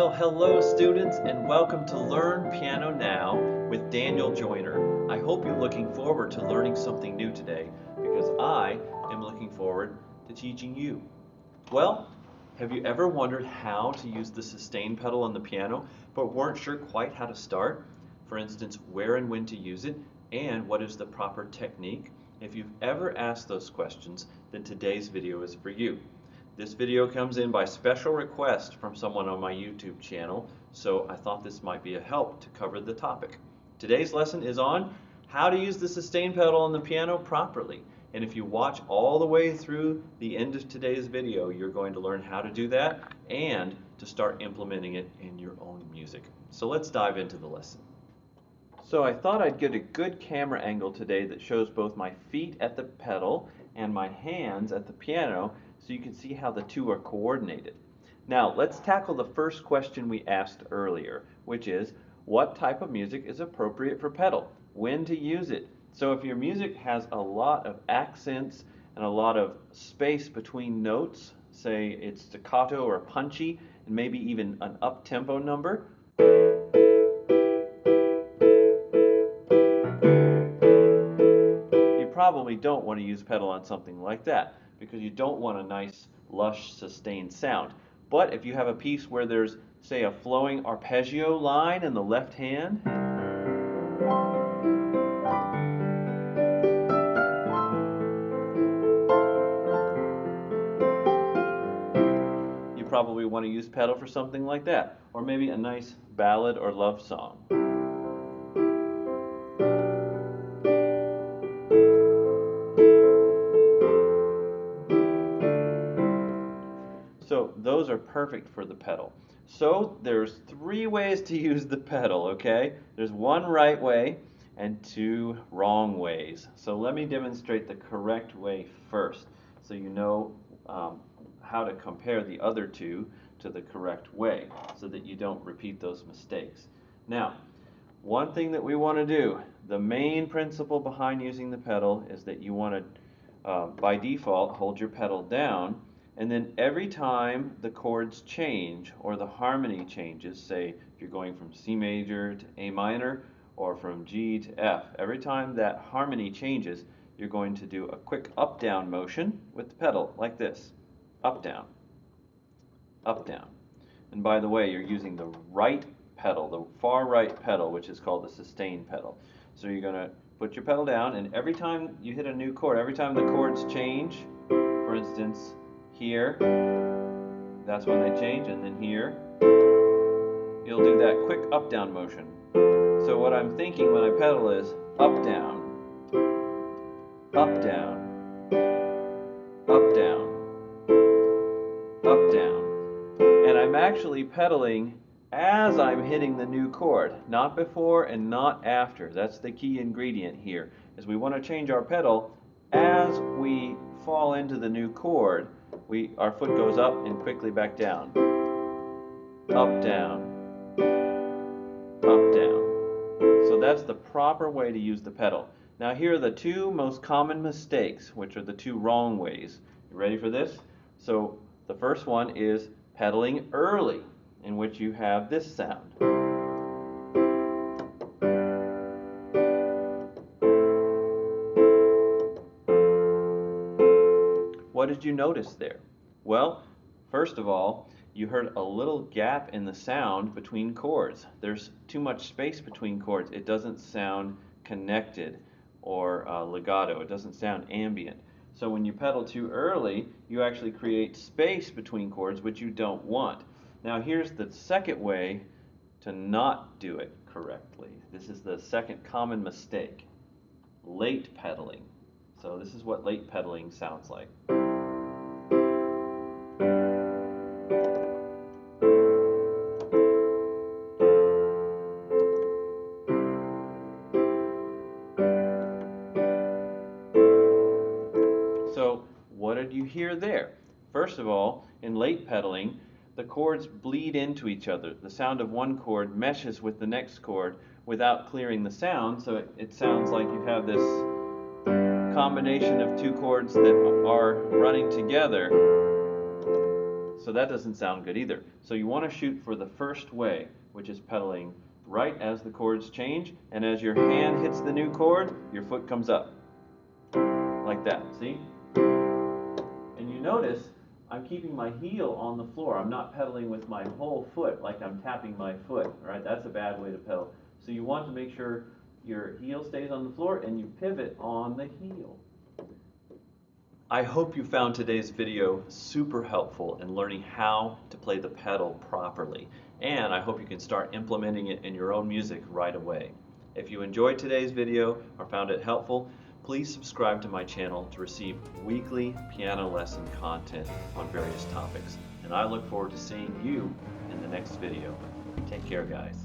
Well, hello students, and welcome to Learn Piano Now with Daniel Joyner. I hope you're looking forward to learning something new today, because I am looking forward to teaching you. Well, have you ever wondered how to use the sustain pedal on the piano, but weren't sure quite how to start? For instance, where and when to use it, and what is the proper technique? If you've ever asked those questions, then today's video is for you. This video comes in by special request from someone on my YouTube channel, so I thought this might be a help to cover the topic. Today's lesson is on how to use the sustain pedal on the piano properly. And if you watch all the way through the end of today's video, you're going to learn how to do that and to start implementing it in your own music. So let's dive into the lesson. So I thought I'd get a good camera angle today that shows both my feet at the pedal and my hands at the piano, so you can see how the two are coordinated. Now let's tackle the first question we asked earlier, which is what type of music is appropriate for pedal? When to use it? So if your music has a lot of accents and a lot of space between notes, say it's staccato or punchy, and maybe even an up-tempo number, you probably don't want to use pedal on something like that, because you don't want a nice, lush, sustained sound. But if you have a piece where there's, say, a flowing arpeggio line in the left hand, you probably want to use pedal for something like that, or maybe a nice ballad or love song. So those are perfect for the pedal. So there's three ways to use the pedal, okay? There's one right way and two wrong ways. So let me demonstrate the correct way first, so you know how to compare the other two to the correct way, so that you don't repeat those mistakes. Now, one thing that we want to do, the main principle behind using the pedal is that you want to, by default, hold your pedal down, and then every time the chords change or the harmony changes, say if you're going from C major to A minor or from G to F, every time that harmony changes, you're going to do a quick up-down motion with the pedal, like this. Up-down, up-down. And by the way, you're using the right pedal, the far right pedal, which is called the sustain pedal. So you're going to put your pedal down, and every time you hit a new chord, every time the chords change, for instance, here, that's when they change, and then here, you'll do that quick up-down motion. So what I'm thinking when I pedal is up-down, up-down, up-down, up-down. And I'm actually pedaling as I'm hitting the new chord, not before and not after. That's the key ingredient here, is we want to change our pedal as we fall into the new chord. Our foot goes up and quickly back down. Up, down, up, down. So that's the proper way to use the pedal. Now here are the two most common mistakes, which are the two wrong ways. You ready for this? So the first one is pedaling early, in which you have this sound. What did you notice there? Well, first of all, you heard a little gap in the sound between chords. There's too much space between chords. It doesn't sound connected or legato. It doesn't sound ambient. So when you pedal too early, you actually create space between chords, which you don't want. Now here's the second way to not do it correctly. This is the second common mistake. Late pedaling. So this is what late pedaling sounds like. So what did you hear there? First of all, in late pedaling, the chords bleed into each other. The sound of one chord meshes with the next chord without clearing the sound, so it sounds like you have this combination of two chords that are running together. So that doesn't sound good either. So you want to shoot for the first way, which is pedaling right as the chords change, and as your hand hits the new chord, your foot comes up. Like that, see? And you notice I'm keeping my heel on the floor. I'm not pedaling with my whole foot like I'm tapping my foot, all right? That's a bad way to pedal. So you want to make sure your heel stays on the floor and you pivot on the heel. I hope you found today's video super helpful in learning how to play the pedal properly. And I hope you can start implementing it in your own music right away. If you enjoyed today's video or found it helpful, please subscribe to my channel to receive weekly piano lesson content on various topics. And I look forward to seeing you in the next video. Take care, guys.